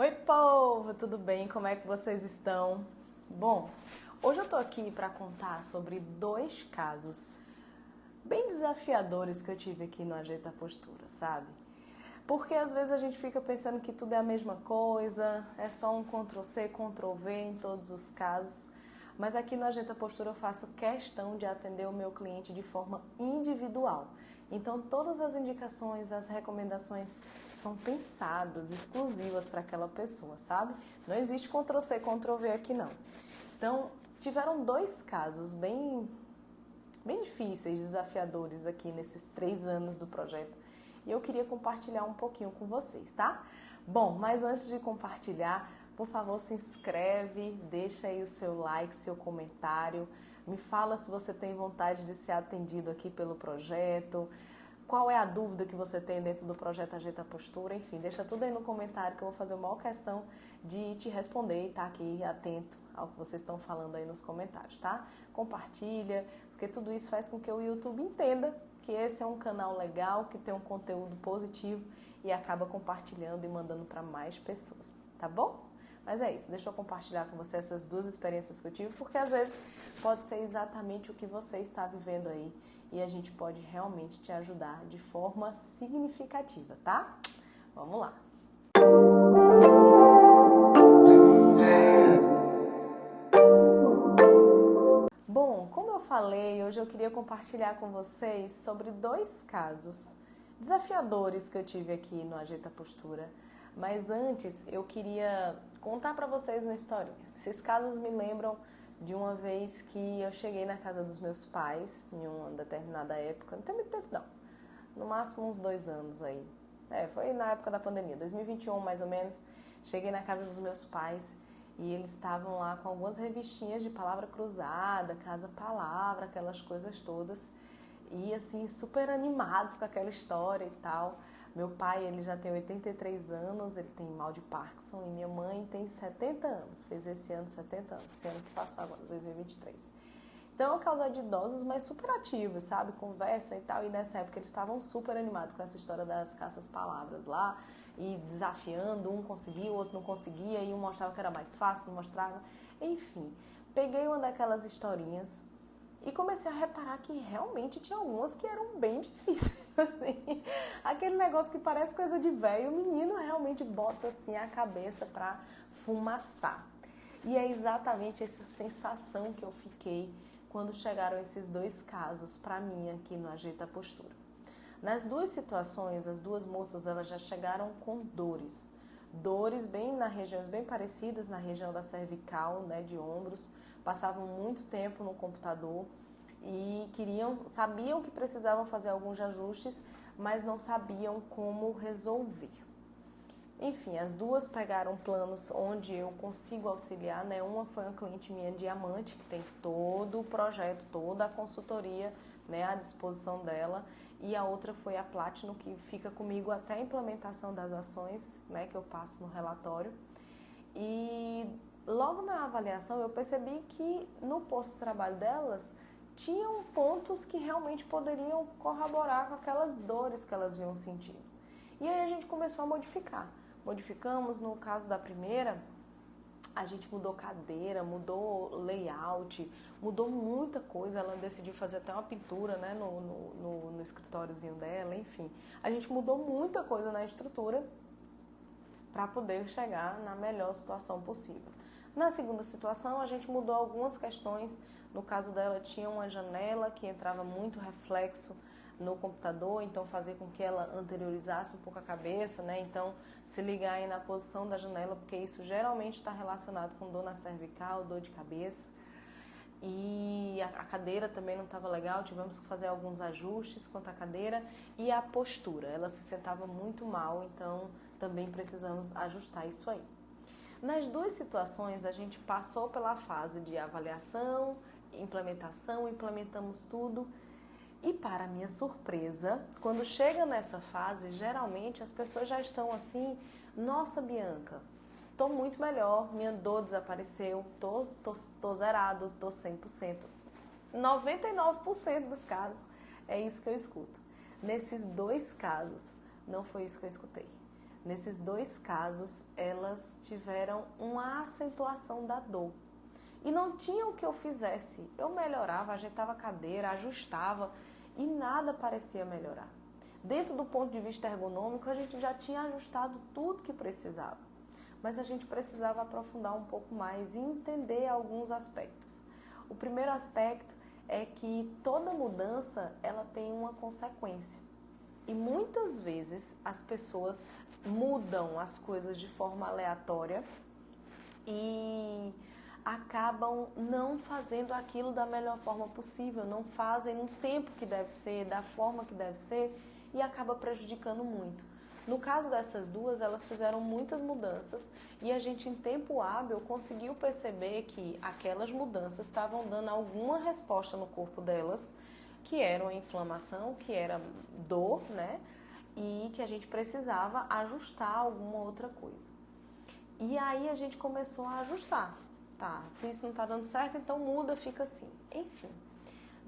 Oi, povo, tudo bem? Como é que vocês estão? Bom, hoje eu tô aqui para contar sobre dois casos bem desafiadores que eu tive aqui no Ajeita a Postura, sabe? Porque às vezes a gente fica pensando que tudo é a mesma coisa, é só um Ctrl+C, Ctrl+V em todos os casos. Mas aqui no Ajeita a Postura eu faço questão de atender o meu cliente de forma individual. Então todas as indicações, as recomendações são pensadas, exclusivas para aquela pessoa, sabe? Não existe Ctrl+C, Ctrl+V aqui não. Então tiveram dois casos bem difíceis, desafiadores aqui nesses 3 anos do projeto. E eu queria compartilhar um pouquinho com vocês, tá? Bom, mas antes de compartilhar, por favor, se inscreve, deixa aí o seu like, seu comentário, me fala se você tem vontade de ser atendido aqui pelo projeto, qual é a dúvida que você tem dentro do projeto Ajeita a Postura, enfim, deixa tudo aí no comentário que eu vou fazer a maior questão de te responder e estar aqui atento ao que vocês estão falando aí nos comentários, tá? Compartilha, porque tudo isso faz com que o YouTube entenda que esse é um canal legal, que tem um conteúdo positivo e acaba compartilhando e mandando para mais pessoas, tá bom? Mas é isso, deixa eu compartilhar com você essas duas experiências que eu tive, porque às vezes pode ser exatamente o que você está vivendo aí e a gente pode realmente te ajudar de forma significativa, tá? Vamos lá! Bom, como eu falei, hoje eu queria compartilhar com vocês sobre dois casos desafiadores que eu tive aqui no Ajeita a Postura. Mas antes eu queria contar para vocês uma historinha. Esses casos me lembram de uma vez que eu cheguei na casa dos meus pais, em uma determinada época, não tem muito tempo não, no máximo uns 2 anos aí. Foi na época da pandemia, 2021 mais ou menos, cheguei na casa dos meus pais e eles estavam lá com algumas revistinhas de palavra cruzada, casa-palavra, aquelas coisas todas. E assim, super animados com aquela história e tal. Meu pai, ele já tem 83 anos, ele tem mal de Parkinson, e minha mãe tem 70 anos, fez esse ano 70 anos, esse ano que passou agora, 2023. Então é uma casa de idosos, mas super ativos, sabe? Conversam e tal, e nessa época eles estavam super animados com essa história das caças-palavras lá, e desafiando, um conseguia, o outro não conseguia, e um mostrava que era mais fácil, não mostrava. Enfim, peguei uma daquelas historinhas e comecei a reparar que realmente tinha algumas que eram bem difíceis, assim. Aquele negócio que parece coisa de velho, o menino realmente bota assim a cabeça pra fumaçar. E é exatamente essa sensação que eu fiquei quando chegaram esses dois casos pra mim aqui no Ajeita a Postura. Nas duas situações, as duas moças, elas já chegaram com dores. Dores bem nas regiões bem parecidas, na região da cervical, né, de ombros. Passavam muito tempo no computador e sabiam que precisavam fazer alguns ajustes, mas não sabiam como resolver. Enfim, as duas pegaram planos onde eu consigo auxiliar, né? Uma foi uma cliente minha diamante, que tem todo o projeto, toda a consultoria, né, à disposição dela, e a outra foi a Platinum, que fica comigo até a implementação das ações, né, que eu passo no relatório. E logo na avaliação eu percebi que no posto de trabalho delas tinham pontos que realmente poderiam corroborar com aquelas dores que elas vinham sentindo. E aí a gente começou a modificar. Modificamos, no caso da primeira, a gente mudou cadeira, mudou layout, mudou muita coisa. Ela decidiu fazer até uma pintura, né, no escritóriozinho dela, enfim. A gente mudou muita coisa na estrutura para poder chegar na melhor situação possível. Na segunda situação, a gente mudou algumas questões. No caso dela, tinha uma janela que entrava muito reflexo no computador, então fazia com que ela anteriorizasse um pouco a cabeça, né? Então, se ligar aí na posição da janela, porque isso geralmente está relacionado com dor na cervical, dor de cabeça. E a cadeira também não estava legal, tivemos que fazer alguns ajustes quanto à cadeira e a postura. Ela se sentava muito mal, então também precisamos ajustar isso aí. Nas duas situações, a gente passou pela fase de avaliação, implementação, implementamos tudo. E para minha surpresa, quando chega nessa fase, geralmente as pessoas já estão assim, nossa, Bianca, tô muito melhor, minha dor desapareceu, tô zerado, tô 100%. 99% dos casos é isso que eu escuto. Nesses dois casos, não foi isso que eu escutei. nesses dois casos, elas tiveram uma acentuação da dor. E não tinha o que eu fizesse. Eu melhorava, ajeitava a cadeira, ajustava e nada parecia melhorar. Dentro do ponto de vista ergonômico, a gente já tinha ajustado tudo que precisava. Mas a gente precisava aprofundar um pouco mais e entender alguns aspectos. O primeiro aspecto é que toda mudança ela tem uma consequência. E muitas vezes as pessoas mudam as coisas de forma aleatória e acabam não fazendo aquilo da melhor forma possível, não fazem no tempo que deve ser, da forma que deve ser e acaba prejudicando muito. No caso dessas duas, elas fizeram muitas mudanças e a gente em tempo hábil conseguiu perceber que aquelas mudanças estavam dando alguma resposta no corpo delas, que era uma inflamação, que era dor, né? E que a gente precisava ajustar alguma outra coisa. E aí a gente começou a ajustar. Tá, se isso não está dando certo, então muda, fica assim. Enfim,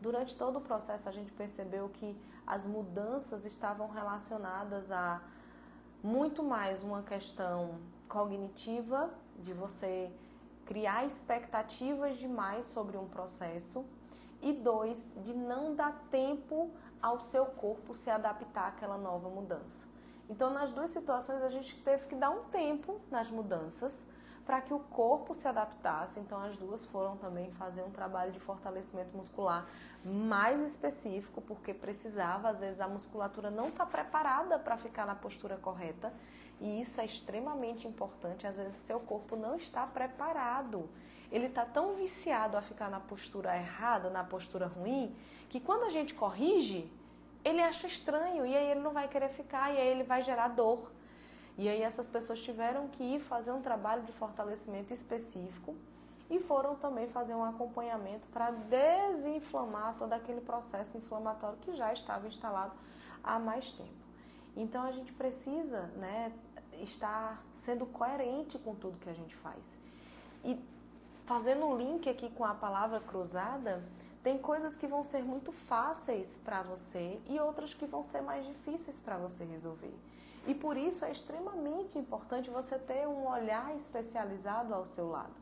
durante todo o processo a gente percebeu que as mudanças estavam relacionadas a muito mais uma questão cognitiva, de você criar expectativas demais sobre um processo, e dois, de não dar tempo ao seu corpo se adaptar àquela nova mudança. Então, nas duas situações, a gente teve que dar um tempo nas mudanças para que o corpo se adaptasse. Então, as duas foram também fazer um trabalho de fortalecimento muscular mais específico, porque precisava, às vezes a musculatura não está preparada para ficar na postura correta, e isso é extremamente importante. Às vezes seu corpo não está preparado, ele está tão viciado a ficar na postura errada, na postura ruim, que quando a gente corrige, ele acha estranho, e aí ele não vai querer ficar, e aí ele vai gerar dor. E aí essas pessoas tiveram que ir fazer um trabalho de fortalecimento específico e foram também fazer um acompanhamento para desinflamar todo aquele processo inflamatório que já estava instalado há mais tempo. Então a gente precisa, né, estar sendo coerente com tudo que a gente faz. E fazendo um link aqui com a palavra cruzada, tem coisas que vão ser muito fáceis para você e outras que vão ser mais difíceis para você resolver. E por isso é extremamente importante você ter um olhar especializado ao seu lado.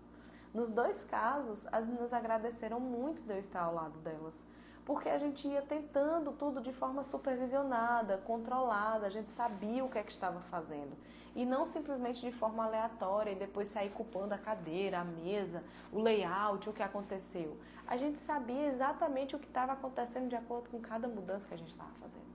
Nos dois casos, as meninas agradeceram muito de eu estar ao lado delas, porque a gente ia tentando tudo de forma supervisionada, controlada, a gente sabia o que é que estava fazendo. E não simplesmente de forma aleatória e depois sair culpando a cadeira, a mesa, o layout, o que aconteceu. A gente sabia exatamente o que estava acontecendo de acordo com cada mudança que a gente estava fazendo.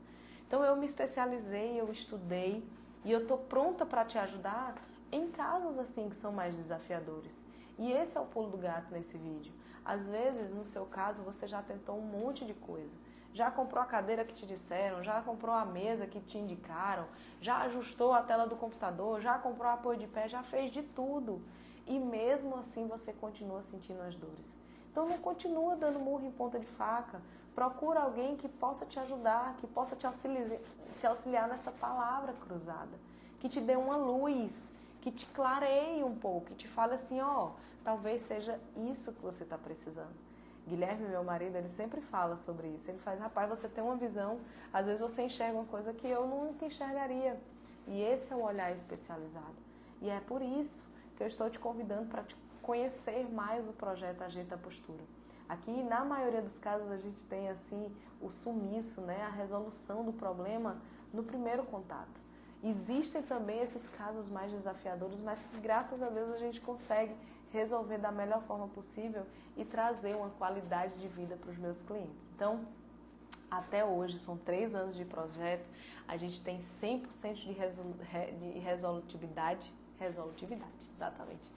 Então eu me especializei, eu estudei e eu estou pronta para te ajudar em casos assim que são mais desafiadores. E esse é o pulo do gato nesse vídeo. Às vezes, no seu caso, você já tentou um monte de coisa. Já comprou a cadeira que te disseram, já comprou a mesa que te indicaram, já ajustou a tela do computador, já comprou apoio de pé, já fez de tudo. E mesmo assim você continua sentindo as dores. Então não continua dando murro em ponta de faca. Procura alguém que possa te ajudar, que possa te auxiliar nessa palavra cruzada, que te dê uma luz, que te clareie um pouco, que te fale assim, ó, talvez seja isso que você está precisando. Guilherme, meu marido, ele sempre fala sobre isso. Ele faz, rapaz, você tem uma visão, às vezes você enxerga uma coisa que eu nunca enxergaria. E esse é o olhar especializado. E é por isso que eu estou te convidando para te conhecer mais o projeto Ajeita a Postura. Aqui, na maioria dos casos, a gente tem assim o sumiço, né, a resolução do problema no primeiro contato. Existem também esses casos mais desafiadores, mas que graças a Deus a gente consegue resolver da melhor forma possível e trazer uma qualidade de vida para os meus clientes. Então, até hoje, são 3 anos de projeto, a gente tem 100% de resolutividade, exatamente,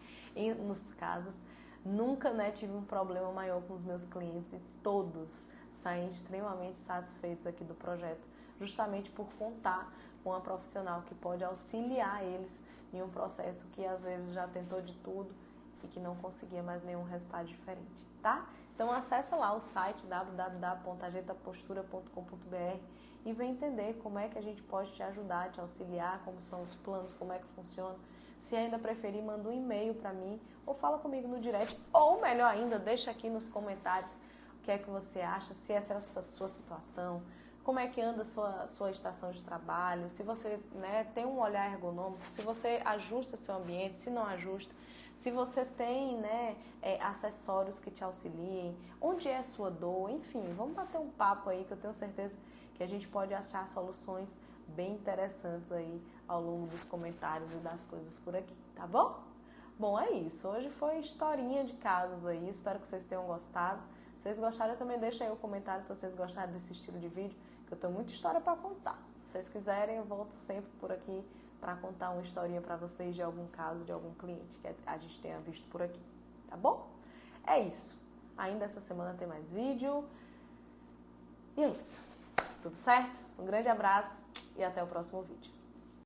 nos casos. Nunca, né, tive um problema maior com os meus clientes e todos saem extremamente satisfeitos aqui do projeto, justamente por contar com uma profissional que pode auxiliar eles em um processo que às vezes já tentou de tudo e que não conseguia mais nenhum resultado diferente, tá? Então acessa lá o site www.ajeitapostura.com.br e vem entender como é que a gente pode te ajudar, te auxiliar, como são os planos, como é que funciona. Se ainda preferir, manda um e-mail para mim ou fala comigo no direct, ou melhor ainda, deixa aqui nos comentários o que é que você acha, se essa é a sua situação, como é que anda a sua estação de trabalho, se você, né, tem um olhar ergonômico, se você ajusta seu ambiente, se não ajusta, se você tem, né, acessórios que te auxiliem, onde é a sua dor, enfim, vamos bater um papo aí que eu tenho certeza que a gente pode achar soluções bem interessantes aí ao longo dos comentários e das coisas por aqui, tá bom? Bom, é isso. Hoje foi historinha de casos aí, espero que vocês tenham gostado. Se vocês gostaram, também deixem aí um comentário se vocês gostaram desse estilo de vídeo, que eu tenho muita história para contar. Se vocês quiserem, eu volto sempre por aqui para contar uma historinha para vocês de algum caso, de algum cliente que a gente tenha visto por aqui, tá bom? É isso. Ainda essa semana tem mais vídeo. E é isso. Tudo certo? Um grande abraço e até o próximo vídeo.